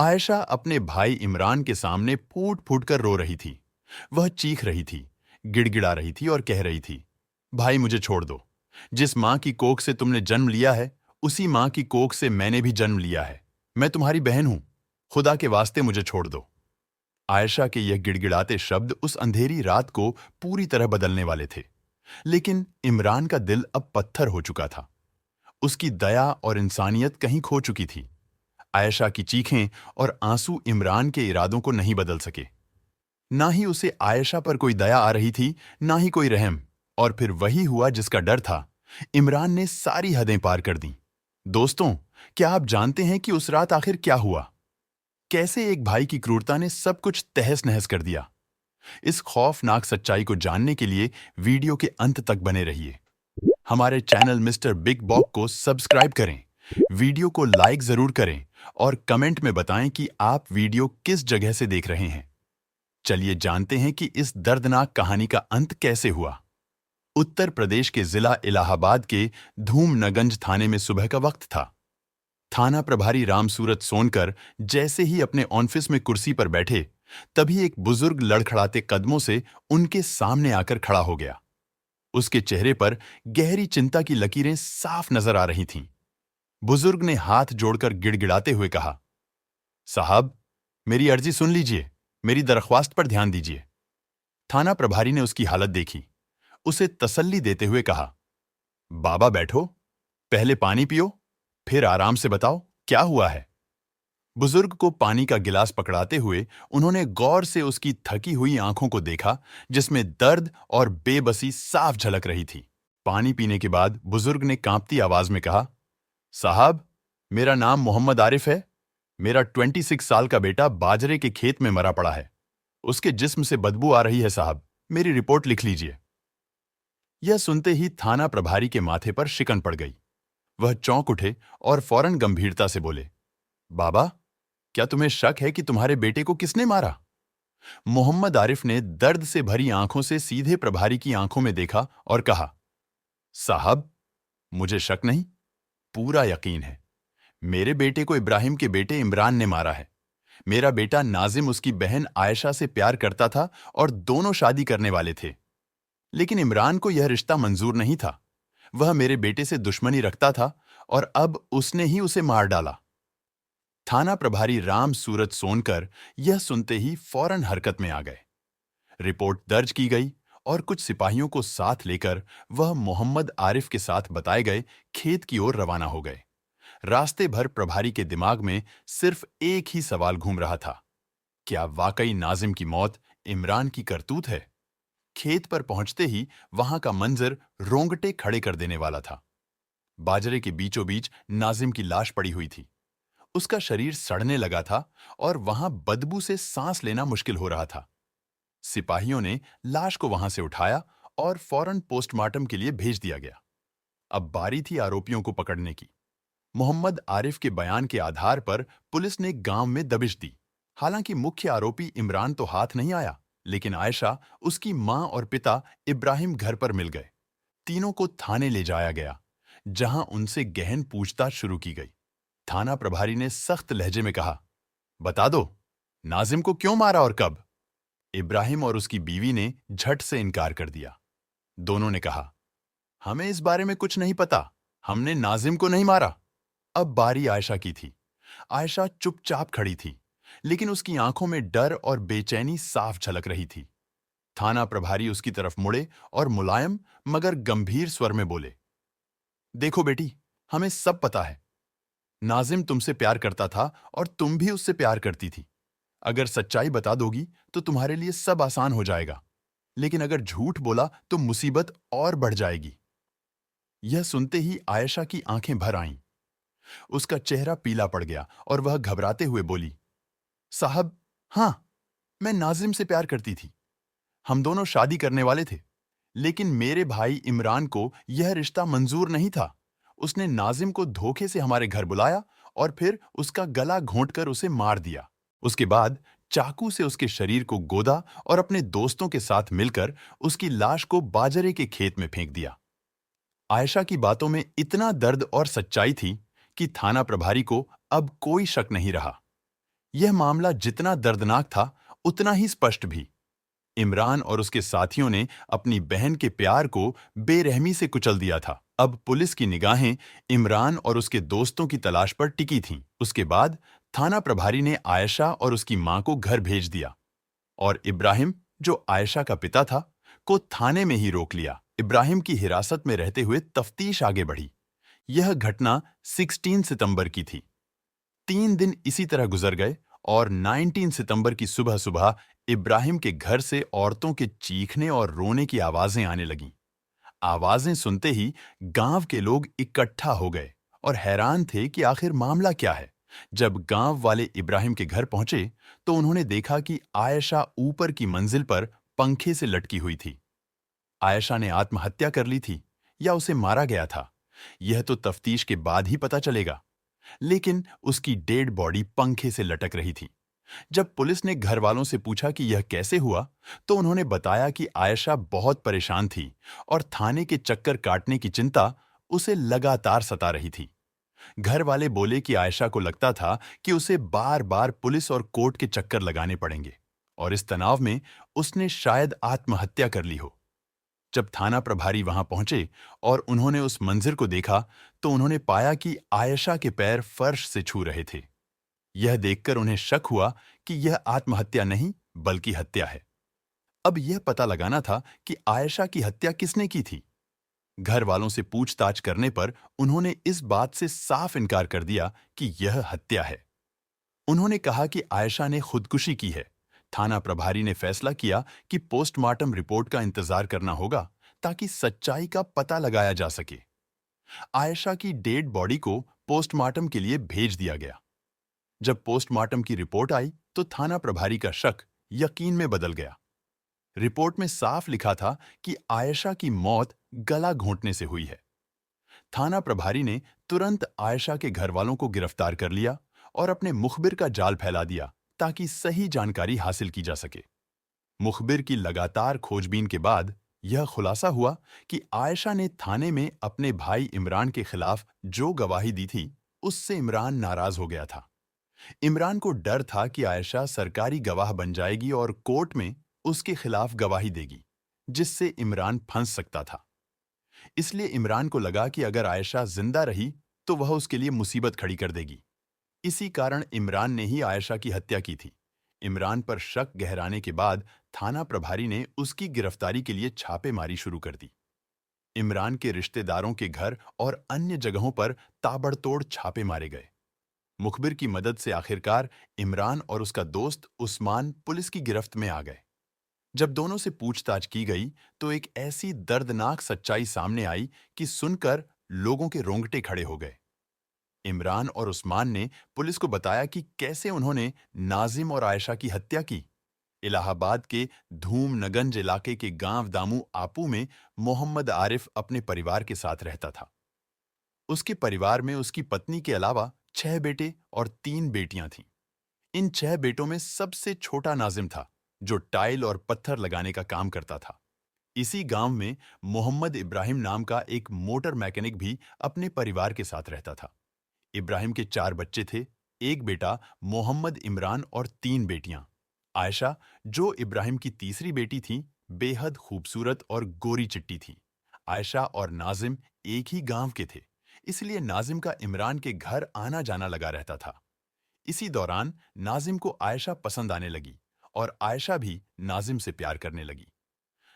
आयशा अपने भाई इमरान के सामने फूट फूट कर रो रही थी। वह चीख रही थी, गिड़गिड़ा रही थी और कह रही थी, भाई मुझे छोड़ दो। जिस माँ की कोख से तुमने जन्म लिया है, उसी माँ की कोख से मैंने भी जन्म लिया है। मैं तुम्हारी बहन हूं। खुदा के वास्ते मुझे छोड़ दो। आयशा के यह गिड़गिड़ाते शब्द उस अंधेरी रात को पूरी तरह बदलने वाले थे। लेकिन इमरान का दिल अब पत्थर हो चुका था। उसकी दया और इंसानियत कहीं खो चुकी थी। आयशा की चीखें और आंसू इमरान के इरादों को नहीं बदल सके। ना ही उसे आयशा पर कोई दया आ रही थी, ना ही कोई रहम। और फिर वही हुआ जिसका डर था। इमरान ने सारी हदें पार कर दी। दोस्तों, क्या आप जानते हैं कि उस रात आखिर क्या हुआ? कैसे एक भाई की क्रूरता ने सब कुछ तहस नहस कर दिया? इस खौफनाक सच्चाई को जानने के लिए वीडियो के अंत तक बने रहिए। हमारे चैनल मिस्टर बिग बॉक को सब्सक्राइब करें, वीडियो को लाइक जरूर करें और कमेंट में बताएं कि आप वीडियो किस जगह से देख रहे हैं। चलिए जानते हैं कि इस दर्दनाक कहानी का अंत कैसे हुआ। उत्तर प्रदेश के जिला इलाहाबाद के धूमनगंज थाने में सुबह का वक्त था। थाना प्रभारी रामसूरत सोनकर जैसे ही अपने ऑफिस में कुर्सी पर बैठे, तभी एक बुजुर्ग लड़खड़ाते कदमों से उनके सामने आकर खड़ा हो गया। उसके चेहरे पर गहरी चिंता की लकीरें साफ नजर आ रही थीं। बुजुर्ग ने हाथ जोड़कर गिड़गिड़ाते हुए कहा, साहब, मेरी अर्जी सुन लीजिए, मेरी दरख्वास्त पर ध्यान दीजिए। थाना प्रभारी ने उसकी हालत देखी, उसे तसल्ली देते हुए कहा, बाबा बैठो, पहले पानी पियो, फिर आराम से बताओ क्या हुआ है। बुजुर्ग को पानी का गिलास पकड़ाते हुए उन्होंने गौर से उसकी थकी हुई आंखों को देखा, जिसमें दर्द और बेबसी साफ झलक रही थी। पानी पीने के बाद बुजुर्ग ने कांपती आवाज में कहा, साहब, मेरा नाम मोहम्मद आरिफ है। मेरा 26 साल का बेटा बाजरे के खेत में मरा पड़ा है। उसके जिस्म से बदबू आ रही है साहब, मेरी रिपोर्ट लिख लीजिए। यह सुनते ही थाना प्रभारी के माथे पर शिकन पड़ गई। वह चौंक उठे और फौरन गंभीरता से बोले, बाबा, क्या तुम्हें शक है कि तुम्हारे बेटे को किसने मारा? मोहम्मद आरिफ ने दर्द से भरी आंखों से सीधे प्रभारी की आंखों में देखा और कहा, साहब, मुझे शक नहीं, पूरा यकीन है। मेरे बेटे को इब्राहिम के बेटे इमरान ने मारा है। मेरा बेटा नाजिम उसकी बहन आयशा से प्यार करता था और दोनों शादी करने वाले थे। लेकिन इमरान को यह रिश्ता मंजूर नहीं था। वह मेरे बेटे से दुश्मनी रखता था और अब उसने ही उसे मार डाला। थाना प्रभारी राम सूरत सोनकर यह सुनते ही फौरन हरकत में आ गए। रिपोर्ट दर्ज की गई और कुछ सिपाहियों को साथ लेकर वह मोहम्मद आरिफ के साथ बताए गए खेत की ओर रवाना हो गए। रास्ते भर प्रभारी के दिमाग में सिर्फ एक ही सवाल घूम रहा था, क्या वाकई नाजिम की मौत इमरान की करतूत है? खेत पर पहुंचते ही वहां का मंजर रोंगटे खड़े कर देने वाला था। बाजरे के बीचों बीच नाजिम की लाश पड़ी हुई थी। उसका शरीर सड़ने लगा था और वहां बदबू से सांस लेना मुश्किल हो रहा था। सिपाहियों ने लाश को वहां से उठाया और फौरन पोस्टमार्टम के लिए भेज दिया गया। अब बारी थी आरोपियों को पकड़ने की। मोहम्मद आरिफ के बयान के आधार पर पुलिस ने गांव में दबिश दी। हालांकि मुख्य आरोपी इमरान तो हाथ नहीं आया, लेकिन आयशा, उसकी मां और पिता इब्राहिम घर पर मिल गए। तीनों को थाने ले जाया गया, जहां उनसे गहन पूछताछ शुरू की गई। थाना प्रभारी ने सख्त लहजे में कहा, बता दो, नाजिम को क्यों मारा और कब? इब्राहिम और उसकी बीवी ने झट से इनकार कर दिया। दोनों ने कहा, हमें इस बारे में कुछ नहीं पता, हमने नाजिम को नहीं मारा। अब बारी आयशा की थी। आयशा चुपचाप खड़ी थी, लेकिन उसकी आंखों में डर और बेचैनी साफ झलक रही थी। थाना प्रभारी उसकी तरफ मुड़े और मुलायम मगर गंभीर स्वर में बोले, देखो बेटी, हमें सब पता है। नाजिम तुमसे प्यार करता था और तुम भी उससे प्यार करती थी। अगर सच्चाई बता दोगी तो तुम्हारे लिए सब आसान हो जाएगा, लेकिन अगर झूठ बोला तो मुसीबत और बढ़ जाएगी। यह सुनते ही आयशा की आंखें भर आईं। उसका चेहरा पीला पड़ गया और वह घबराते हुए बोली, साहब, हां, मैं नाजिम से प्यार करती थी। हम दोनों शादी करने वाले थे, लेकिन मेरे भाई इमरान को यह रिश्ता मंजूर नहीं था। उसने नाजिम को धोखे से हमारे घर बुलाया और फिर उसका गला घोंटकर उसे मार दिया। उसके बाद चाकू से उसके शरीर को गोदा और अपने दोस्तों के साथ मिलकर उसकी लाश को बाजरे के खेत में फेंक दिया। आयशा की बातों में इतना दर्द और सच्चाई थी कि थाना प्रभारी को अब कोई शक नहीं रहा। यह मामला जितना दर्दनाक था, उतना ही स्पष्ट भी। इमरान और उसके साथियों ने अपनी बहन के प्यार को बेरहमी से कुचल दिया था। अब पुलिस की निगाहें इमरान और उसके दोस्तों की तलाश पर टिकी थीं। उसके बाद थाना प्रभारी ने आयशा और उसकी मां को घर भेज दिया और इब्राहिम, जो आयशा का पिता था, को थाने में ही रोक लिया। इब्राहिम की हिरासत में रहते हुए तफ्तीश आगे बढ़ी। यह घटना 16 सितंबर की थी। 3 दिन इसी तरह गुजर गए और 19 सितंबर की सुबह सुबह इब्राहिम के घर से औरतों के चीखने और रोने की आवाजें आने लगीं। आवाजें सुनते ही गांव के लोग इकट्ठा हो गए और हैरान थे कि आखिर मामला क्या है। जब गांव वाले इब्राहिम के घर पहुंचे तो उन्होंने देखा कि आयशा ऊपर की मंजिल पर पंखे से लटकी हुई थी। आयशा ने आत्महत्या कर ली थी या उसे मारा गया था, यह तो तफ्तीश के बाद ही पता चलेगा। लेकिन उसकी डेड बॉडी पंखे से लटक रही थी। जब पुलिस ने घर वालों से पूछा कि यह कैसे हुआ, तो उन्होंने बताया कि आयशा बहुत परेशान थी और थाने के चक्कर काटने की चिंता उसे लगातार सता रही थी। घर वाले बोले कि आयशा को लगता था कि उसे बार बार पुलिस और कोर्ट के चक्कर लगाने पड़ेंगे और इस तनाव में उसने शायद आत्महत्या कर ली हो। जब थाना प्रभारी वहां पहुंचे और उन्होंने उस मंजर को देखा, तो उन्होंने पाया कि आयशा के पैर फर्श से छू रहे थे। यह देखकर उन्हें शक हुआ कि यह आत्महत्या नहीं बल्कि हत्या है। अब यह पता लगाना था कि आयशा की हत्या किसने की थी। घर वालों से पूछताछ करने पर उन्होंने इस बात से साफ इनकार कर दिया कि यह हत्या है। उन्होंने कहा कि आयशा ने खुदकुशी की है। थाना प्रभारी ने फैसला किया कि पोस्टमार्टम रिपोर्ट का इंतजार करना होगा ताकि सच्चाई का पता लगाया जा सके। आयशा की डेड बॉडी को पोस्टमार्टम के लिए भेज दिया गया। जब पोस्टमार्टम की रिपोर्ट आई तो थाना प्रभारी का शक यकीन में बदल गया। रिपोर्ट में साफ लिखा था कि आयशा की मौत गला घोंटने से हुई है। थाना प्रभारी ने तुरंत आयशा के घर वालों को गिरफ्तार कर लिया और अपने मुखबिर का जाल फैला दिया ताकि सही जानकारी हासिल की जा सके। मुखबिर की लगातार खोजबीन के बाद यह खुलासा हुआ कि आयशा ने थाने में अपने भाई इमरान के खिलाफ जो गवाही दी थी, उससे इमरान नाराज हो गया था। इमरान को डर था कि आयशा सरकारी गवाह बन जाएगी और कोर्ट में उसके खिलाफ गवाही देगी, जिससे इमरान फंस सकता था। इसलिए इमरान को लगा कि अगर आयशा जिंदा रही तो वह उसके लिए मुसीबत खड़ी कर देगी। इसी कारण इमरान ने ही आयशा की हत्या की थी। इमरान पर शक गहराने के बाद थाना प्रभारी ने उसकी गिरफ्तारी के लिए छापेमारी शुरू कर दी। इमरान के रिश्तेदारों के घर और अन्य जगहों पर ताबड़तोड़ छापे मारे गए। मुखबिर की मदद से आखिरकार इमरान और उसका दोस्त उस्मान पुलिस की गिरफ्त में आ गए। जब दोनों से पूछताछ की गई तो एक ऐसी दर्दनाक सच्चाई सामने आई कि सुनकर लोगों के रोंगटे खड़े हो गए। इमरान और उस्मान ने पुलिस को बताया कि कैसे उन्होंने नाजिम और आयशा की हत्या की। इलाहाबाद के धूमनगंज इलाके के गांव दामू आपू में मोहम्मद आरिफ अपने परिवार के साथ रहता था। उसके परिवार में उसकी पत्नी के अलावा 6 बेटे और 3 बेटियां थीं। इन 6 बेटों में सबसे छोटा नाजिम था, जो टाइल और पत्थर लगाने का काम करता था। इसी गांव में मोहम्मद इब्राहिम नाम का एक मोटर मैकेनिक भी अपने परिवार के साथ रहता था। इब्राहिम के 4 बच्चे थे, एक बेटा मोहम्मद इमरान और 3 बेटियां। आयशा, जो इब्राहिम की तीसरी बेटी थी, बेहद खूबसूरत और गोरी चिट्टी थी। आयशा और नाजिम एक ही गांव के थे, इसलिए नाजिम का इमरान के घर आना जाना लगा रहता था। इसी दौरान नाजिम को आयशा पसंद आने लगी और आयशा भी नाजिम से प्यार करने लगी।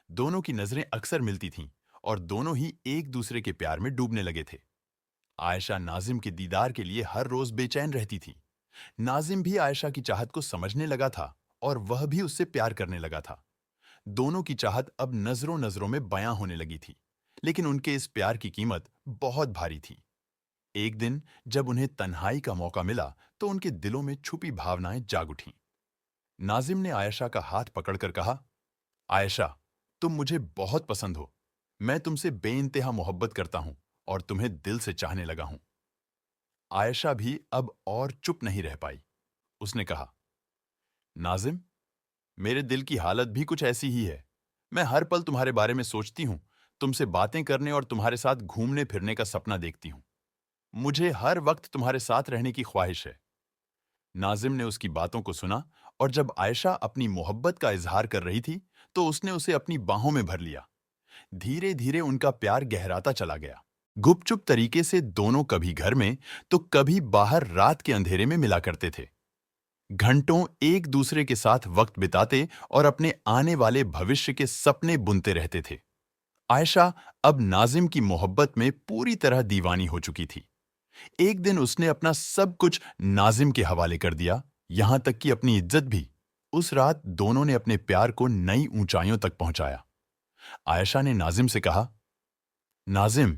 दोनों की नजरें अक्सर मिलती थीं और दोनों ही एक दूसरे के प्यार में डूबने लगे थे। आयशा नाजिम के दीदार के लिए हर रोज बेचैन रहती थी। नाजिम भी आयशा की चाहत को समझने लगा था और वह भी उससे प्यार करने लगा था। दोनों की चाहत अब नजरों नजरों में बयां होने लगी थी, लेकिन उनके इस प्यार की कीमत बहुत भारी थी। एक दिन जब उन्हें तन्हाई का मौका मिला तो उनके दिलों में छुपी भावनाएं जाग उठीं। नाजिम ने आयशा का हाथ पकड़कर कहा, आयशा, तुम मुझे बहुत पसंद हो। मैं तुमसे बेइंतहा मोहब्बत करता हूं और तुम्हें दिल से चाहने लगा हूं। आयशा भी अब और चुप नहीं रह पाई। उसने कहा, नाजिम, मेरे दिल की हालत भी कुछ ऐसी ही है। मैं हर पल तुम्हारे बारे में सोचती हूं, तुमसे बातें करने और तुम्हारे साथ घूमने फिरने का सपना देखती हूं। मुझे हर वक्त तुम्हारे साथ रहने की ख्वाहिश है। नाजिम ने उसकी बातों को सुना और जब आयशा अपनी मोहब्बत का इजहार कर रही थी तो उसने उसे अपनी बाहों में भर लिया। धीरे धीरे उनका प्यार गहराता चला गया। गुपचुप तरीके से दोनों कभी घर में तो कभी बाहर रात के अंधेरे में मिला करते थे। घंटों एक दूसरे के साथ वक्त बिताते और अपने आने वाले भविष्य के सपने बुनते रहते थे। आयशा अब नाजिम की मोहब्बत में पूरी तरह दीवानी हो चुकी थी। एक दिन उसने अपना सब कुछ नाजिम के हवाले कर दिया, यहां तक कि अपनी इज्जत भी। उस रात दोनों ने अपने प्यार को नई ऊंचाइयों तक पहुंचाया। आयशा ने नाजिम से कहा, नाजिम,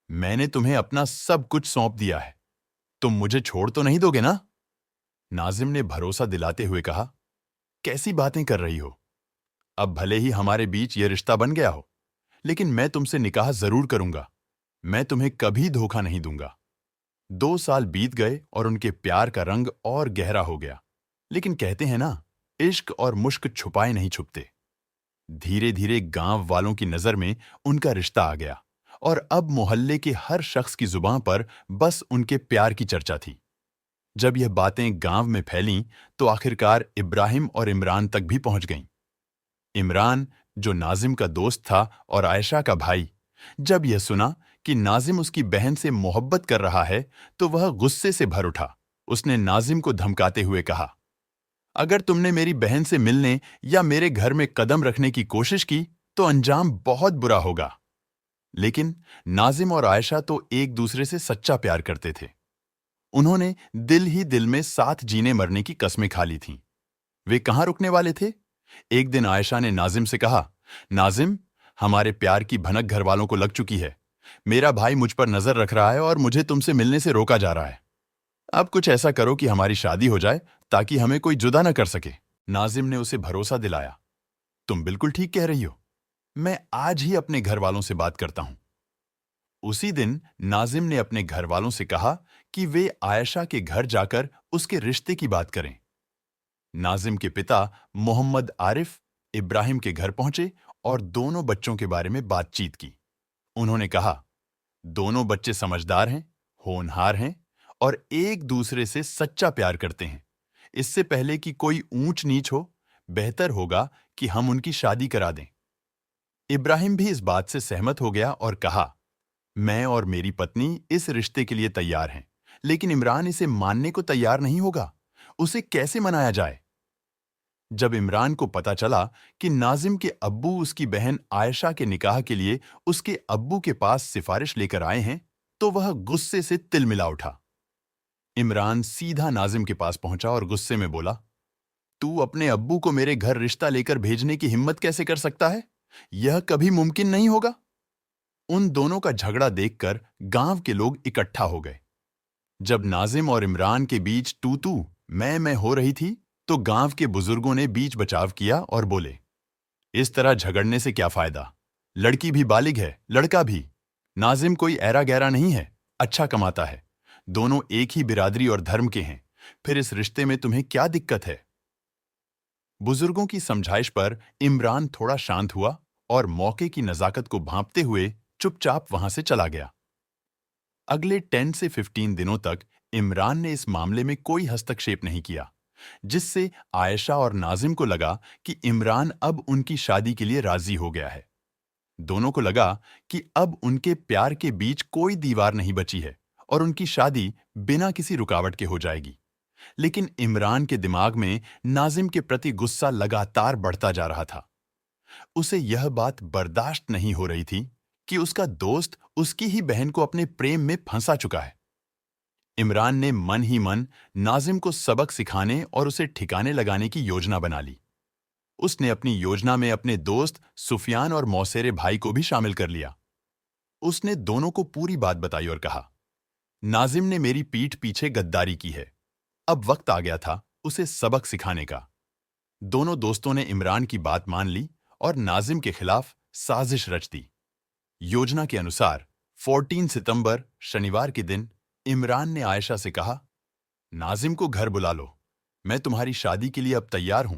मैंने तुम्हें अपना सब कुछ सौंप दिया है, तुम मुझे छोड़ तो नहीं दोगे ना? नाजिम ने भरोसा दिलाते हुए कहा, कैसी बातें कर रही हो? अब भले ही हमारे बीच यह रिश्ता बन गया हो, लेकिन मैं तुमसे निकाह जरूर करूंगा। मैं तुम्हें कभी धोखा नहीं दूंगा। 2 साल बीत गए और उनके प्यार का रंग और गहरा हो गया। लेकिन कहते हैं ना, इश्क और मुश्क छुपाए नहीं छुपते। धीरे धीरे गांव वालों की नजर में उनका रिश्ता आ गया और अब मोहल्ले के हर शख्स की जुबान पर बस उनके प्यार की चर्चा थी। जब यह बातें गांव में फैलीं तो आखिरकार इब्राहिम और इमरान तक भी पहुंच गईं। इमरान, जो नाजिम का दोस्त था और आयशा का भाई, जब यह सुना कि नाजिम उसकी बहन से मोहब्बत कर रहा है तो वह गुस्से से भर उठा। उसने नाजिम को धमकाते हुए कहा, अगर तुमने मेरी बहन से मिलने या मेरे घर में कदम रखने की कोशिश की तो अंजाम बहुत बुरा होगा। लेकिन नाजिम और आयशा तो एक दूसरे से सच्चा प्यार करते थे। उन्होंने दिल ही दिल में साथ जीने मरने की कस्में खा ली थीं। वे कहां रुकने वाले थे? एक दिन आयशा ने नाजिम से कहा, नाजिम, हमारे प्यार की भनक घर वालों को लग चुकी है। मेरा भाई मुझ पर नजर रख रहा है और मुझे तुमसे मिलने से रोका जा रहा है। अब कुछ ऐसा करो कि हमारी शादी हो जाए ताकि हमें कोई जुदा न कर सके। नाजिम ने उसे भरोसा दिलाया, तुम बिल्कुल ठीक कह रही हो, मैं आज ही अपने घर वालों से बात करता हूं। उसी दिन नाजिम ने अपने घर वालों से कहा कि वे आयशा के घर जाकर उसके रिश्ते की बात करें। नाजिम के पिता मोहम्मद आरिफ इब्राहिम के घर पहुंचे और दोनों बच्चों के बारे में बातचीत की। उन्होंने कहा, दोनों बच्चे समझदार हैं, होनहार हैं और एक दूसरे से सच्चा प्यार करते हैं। इससे पहले कि कोई ऊंच नीच हो, बेहतर होगा कि हम उनकी शादी करा दें। इब्राहिम भी इस बात से सहमत हो गया और कहा, मैं और मेरी पत्नी इस रिश्ते के लिए तैयार हैं, लेकिन इमरान इसे मानने को तैयार नहीं होगा। उसे कैसे मनाया जाए? जब इमरान को पता चला कि नाजिम के अब्बू उसकी बहन आयशा के निकाह के लिए उसके अब्बू के पास सिफारिश लेकर आए हैं, तो वह गुस्से से तिलमिला उठा। इमरान सीधा नाजिम के पास पहुंचा और गुस्से में बोला, तू अपने अब्बू को मेरे घर रिश्ता लेकर भेजने की हिम्मत कैसे कर सकता है? यह कभी मुमकिन नहीं होगा। उन दोनों का झगड़ा देखकर गांव के लोग इकट्ठा हो गए। जब नाजिम और इमरान के बीच तू तू मैं हो रही थी तो गांव के बुजुर्गों ने बीच बचाव किया और बोले, इस तरह झगड़ने से क्या फायदा? लड़की भी बालिग है, लड़का भी। नाजिम कोई ऐरा गैरा नहीं है, अच्छा कमाता है। दोनों एक ही बिरादरी और धर्म के हैं, फिर इस रिश्ते में तुम्हें क्या दिक्कत है? बुजुर्गों की समझाइश पर इमरान थोड़ा शांत हुआ और मौके की नजाकत को भांपते हुए चुपचाप वहां से चला गया। अगले 10 से 15 दिनों तक इमरान ने इस मामले में कोई हस्तक्षेप नहीं किया, जिससे आयशा और नाजिम को लगा कि इमरान अब उनकी शादी के लिए राजी हो गया है। दोनों को लगा कि अब उनके प्यार के बीच कोई दीवार नहीं बची है और उनकी शादी बिना किसी रुकावट के हो जाएगी। लेकिन इमरान के दिमाग में नाजिम के प्रति गुस्सा लगातार बढ़ता जा रहा था। उसे यह बात बर्दाश्त नहीं हो रही थी कि उसका दोस्त उसकी ही बहन को अपने प्रेम में फंसा चुका है। इमरान ने मन ही मन नाजिम को सबक सिखाने और उसे ठिकाने लगाने की योजना बना ली। उसने अपनी योजना में अपने दोस्त सुफियान और मौसेरे भाई को भी शामिल कर लिया। उसने दोनों को पूरी बात बताई और कहा, नाजिम ने मेरी पीठ पीछे गद्दारी की है। अब वक्त आ गया था उसे सबक सिखाने का। दोनों दोस्तों ने इमरान की बात मान ली और नाजिम के खिलाफ साजिश रच दी। योजना के अनुसार 14 सितंबर शनिवार के दिन इमरान ने आयशा से कहा, नाजिम को घर बुला लो, मैं तुम्हारी शादी के लिए अब तैयार हूं।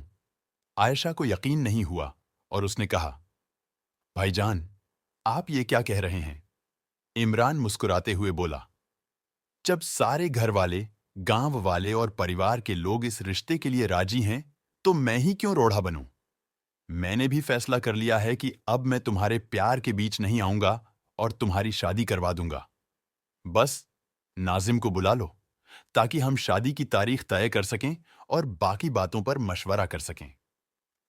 आयशा को यकीन नहीं हुआ और उसने कहा, भाईजान, आप ये क्या कह रहे हैं? इमरान मुस्कुराते हुए बोला, जब सारे घर वाले गांव वाले और परिवार के लोग इस रिश्ते के लिए राजी हैं, तो मैं ही क्यों रोड़ा बनूं? मैंने भी फैसला कर लिया है कि अब मैं तुम्हारे प्यार के बीच नहीं आऊंगा और तुम्हारी शादी करवा दूंगा। बस नाजिम को बुला लो ताकि हम शादी की तारीख तय कर सकें और बाकी बातों पर मशवरा कर सकें।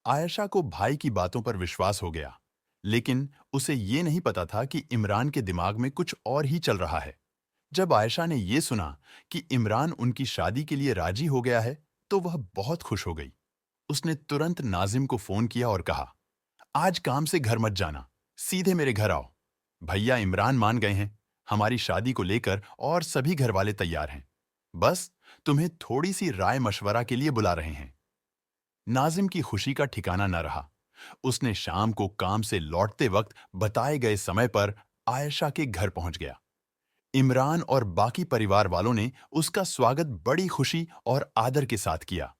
आयशा को भाई की बातों पर विश्वास हो गया, लेकिन उसे ये नहीं पता था कि इमरान के दिमाग में कुछ और ही चल रहा है। जब आयशा ने यह सुना कि इमरान उनकी शादी के लिए राजी हो गया है, तो वह बहुत खुश हो गई। उसने तुरंत नाजिम को फोन किया और कहा, आज काम से घर मत जाना, सीधे मेरे घर आओ। भैया इमरान मान गए हैं, हमारी शादी को लेकर और सभी घर वाले तैयार हैं। बस तुम्हें थोड़ी सी राय मशवरा के लिए बुला रहे हैं। नाजिम की खुशी का ठिकाना न रहा। उसने शाम को काम से लौटते वक्त बताए गए समय पर आयशा के घर पहुंच गया। इमरान और बाकी परिवार वालों ने उसका स्वागत बड़ी खुशी और आदर के साथ किया।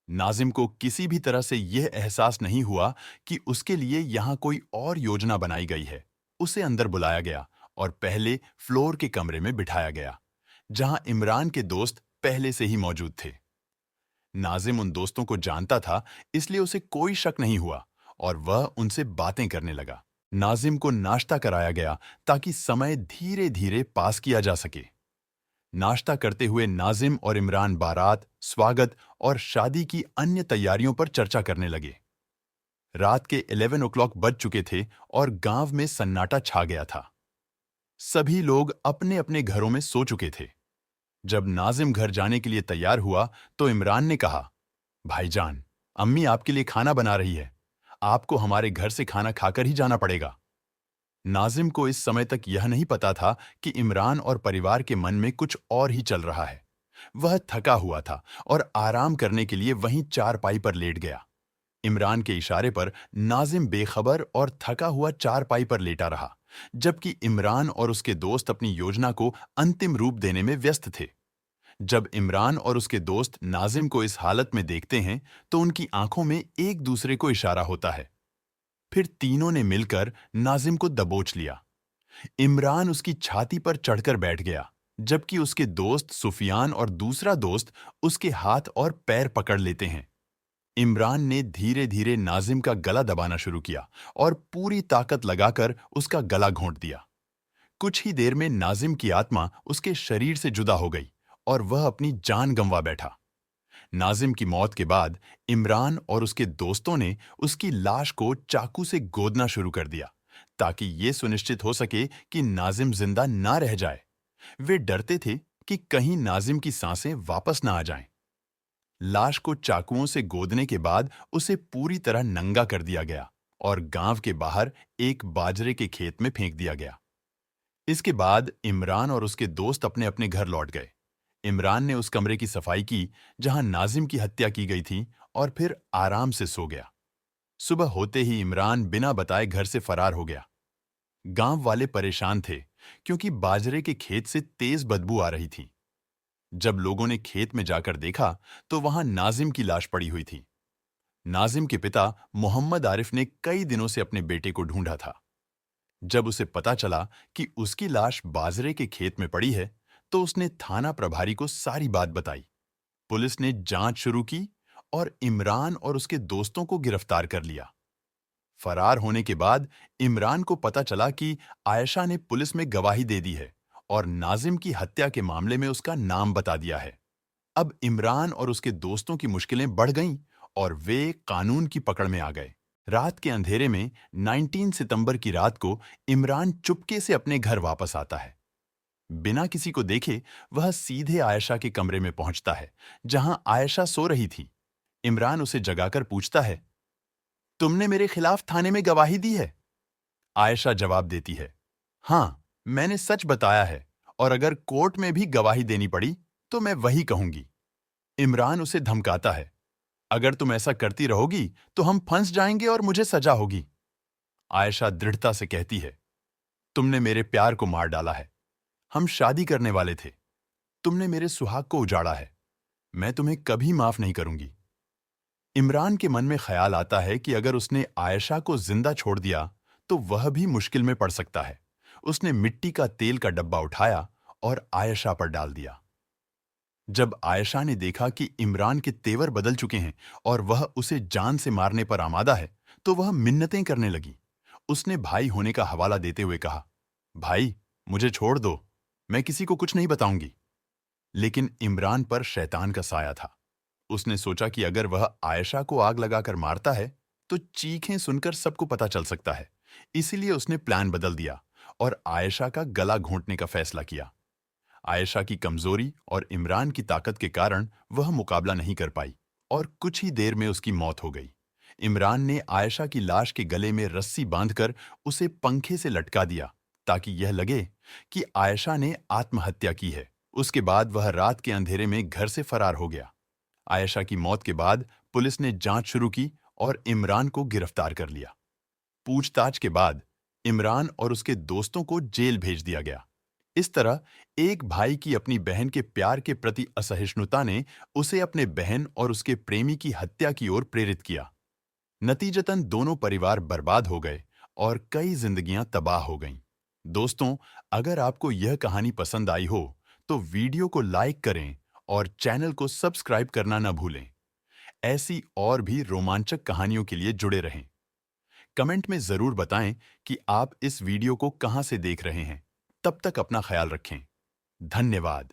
नाजिम को किसी भी तरह से यह एहसास नहीं हुआ कि उसके लिए यहां कोई और योजना बनाई गई है। उसे अंदर बुलाया गया और पहले फ्लोर के कमरे में बिठाया गया, जहां इमरान के दोस्त पहले से ही मौजूद थे। नाजिम उन दोस्तों को जानता था, इसलिए उसे कोई शक नहीं हुआ और वह उनसे बातें करने लगा। नाजिम को नाश्ता कराया गया ताकि समय धीरे धीरे पास किया जा सके। नाश्ता करते हुए नाजिम और इमरान बारात, स्वागत और शादी की अन्य तैयारियों पर चर्चा करने लगे। रात के 11 o'clock बज चुके थे और गांव में सन्नाटा छा गया था। सभी लोग अपने अपने घरों में सो चुके थे। जब नाजिम घर जाने के लिए तैयार हुआ तो इमरान ने कहा, भाईजान, अम्मी आपके लिए खाना बना रही है, आपको हमारे घर से खाना खाकर ही जाना पड़ेगा। नाजिम को इस समय तक यह नहीं पता था कि इमरान और परिवार के मन में कुछ और ही चल रहा है। वह थका हुआ था और आराम करने के लिए वहीं चारपाई पर लेट गया। इमरान के इशारे पर नाजिम बेखबर और थका हुआ चारपाई पर लेटा रहा, जबकि इमरान और उसके दोस्त अपनी योजना को अंतिम रूप देने में व्यस्त थे। जब इमरान और उसके दोस्त नाजिम को इस हालत में देखते हैं, तो उनकी आंखों में एक दूसरे को इशारा होता है। फिर तीनों ने मिलकर नाजिम को दबोच लिया। इमरान उसकी छाती पर चढ़कर बैठ गया, जबकि उसके दोस्त सुफियान और दूसरा दोस्त उसके हाथ और पैर पकड़ लेते हैं। इमरान ने धीरे धीरे नाजिम का गला दबाना शुरू किया और पूरी ताकत लगाकर उसका गला घोंट दिया। कुछ ही देर में नाजिम की आत्मा उसके शरीर से जुदा हो गई और वह अपनी जान गंवा बैठा। नाजिम की मौत के बाद इमरान और उसके दोस्तों ने उसकी लाश को चाकू से गोदना शुरू कर दिया, ताकि ये सुनिश्चित हो सके कि नाजिम जिंदा ना रह जाए। वे डरते थे कि कहीं नाजिम की सांसें वापस ना आ जाएं। लाश को चाकुओं से गोदने के बाद उसे पूरी तरह नंगा कर दिया गया और गांव के बाहर एक बाजरे के खेत में फेंक दिया गया। इसके बाद इमरान और उसके दोस्त अपने अपने घर लौट गए। इमरान ने उस कमरे की सफाई की जहां नाजिम की हत्या की गई थी और फिर आराम से सो गया। सुबह होते ही इमरान बिना बताए घर से फरार हो गया। गांव वाले परेशान थे क्योंकि बाजरे के खेत से तेज बदबू आ रही थी। जब लोगों ने खेत में जाकर देखा तो वहां नाजिम की लाश पड़ी हुई थी। नाजिम के पिता मोहम्मद आरिफ ने कई दिनों से अपने बेटे को ढूंढा था। जब उसे पता चला कि उसकी लाश बाजरे के खेत में पड़ी है, तो उसने थाना प्रभारी को सारी बात बताई। पुलिस ने जांच शुरू की और इमरान और उसके दोस्तों को गिरफ्तार कर लिया। फरार होने के बाद इमरान को पता चला कि आयशा ने पुलिस में गवाही दे दी है और नाजिम की हत्या के मामले में उसका नाम बता दिया है। अब इमरान और उसके दोस्तों की मुश्किलें बढ़ गईं और वे कानून की पकड़ में आ गए। रात के अंधेरे में 19 सितंबर की रात को इमरान चुपके से अपने घर वापस आता है। बिना किसी को देखे वह सीधे आयशा के कमरे में पहुंचता है, जहां आयशा सो रही थी। इमरान उसे जगाकर पूछता है, तुमने मेरे खिलाफ थाने में गवाही दी है? आयशा जवाब देती है, हां, मैंने सच बताया है और अगर कोर्ट में भी गवाही देनी पड़ी तो मैं वही कहूंगी। इमरान उसे धमकाता है, अगर तुम ऐसा करती रहोगी तो हम फंस जाएंगे और मुझे सजा होगी। आयशा दृढ़ता से कहती है, तुमने मेरे प्यार को मार डाला है। हम शादी करने वाले थे। तुमने मेरे सुहाग को उजाड़ा है। मैं तुम्हें कभी माफ नहीं करूंगी। इमरान के मन में ख्याल आता है कि अगर उसने आयशा को जिंदा छोड़ दिया तो वह भी मुश्किल में पड़ सकता है। उसने मिट्टी का तेल का डब्बा उठाया और आयशा पर डाल दिया। जब आयशा ने देखा कि इमरान के तेवर बदल चुके हैं और वह उसे जान से मारने पर आमादा है, तो वह मिन्नतें करने लगी। उसने भाई होने का हवाला देते हुए कहा, भाई, मुझे छोड़ दो, मैं किसी को कुछ नहीं बताऊंगी। लेकिन इमरान पर शैतान का साया था। उसने सोचा कि अगर वह आयशा को आग लगाकर मारता है, तो चीखें सुनकर सबको पता चल सकता है। इसीलिए उसने प्लान बदल दिया और आयशा का गला घोंटने का फैसला किया। आयशा की कमजोरी और इमरान की ताकत के कारण वह मुकाबला नहीं कर पाई और कुछ ही देर में उसकी मौत हो गई। इमरान ने आयशा की लाश के गले में रस्सी बांधकर उसे पंखे से लटका दिया ताकि यह लगे कि आयशा ने आत्महत्या की है। उसके बाद वह रात के अंधेरे में घर से फरार हो गया। आयशा की मौत के बाद पुलिस ने जांच शुरू की और इमरान को गिरफ्तार कर लिया। पूछताछ के बाद इमरान और उसके दोस्तों को जेल भेज दिया गया। इस तरह एक भाई की अपनी बहन के प्यार के प्रति असहिष्णुता ने उसे अपने बहन और उसके प्रेमी की हत्या की ओर प्रेरित किया। नतीजतन दोनों परिवार बर्बाद हो गए और कई जिंदगियां तबाह हो गईं। दोस्तों, अगर आपको यह कहानी पसंद आई हो, तो वीडियो को लाइक करें और चैनल को सब्सक्राइब करना न भूलें। ऐसी और भी रोमांचक कहानियों के लिए जुड़े रहें। कमेंट में जरूर बताएं कि आप इस वीडियो को कहां से देख रहे हैं। तब तक अपना ख्याल रखें। धन्यवाद।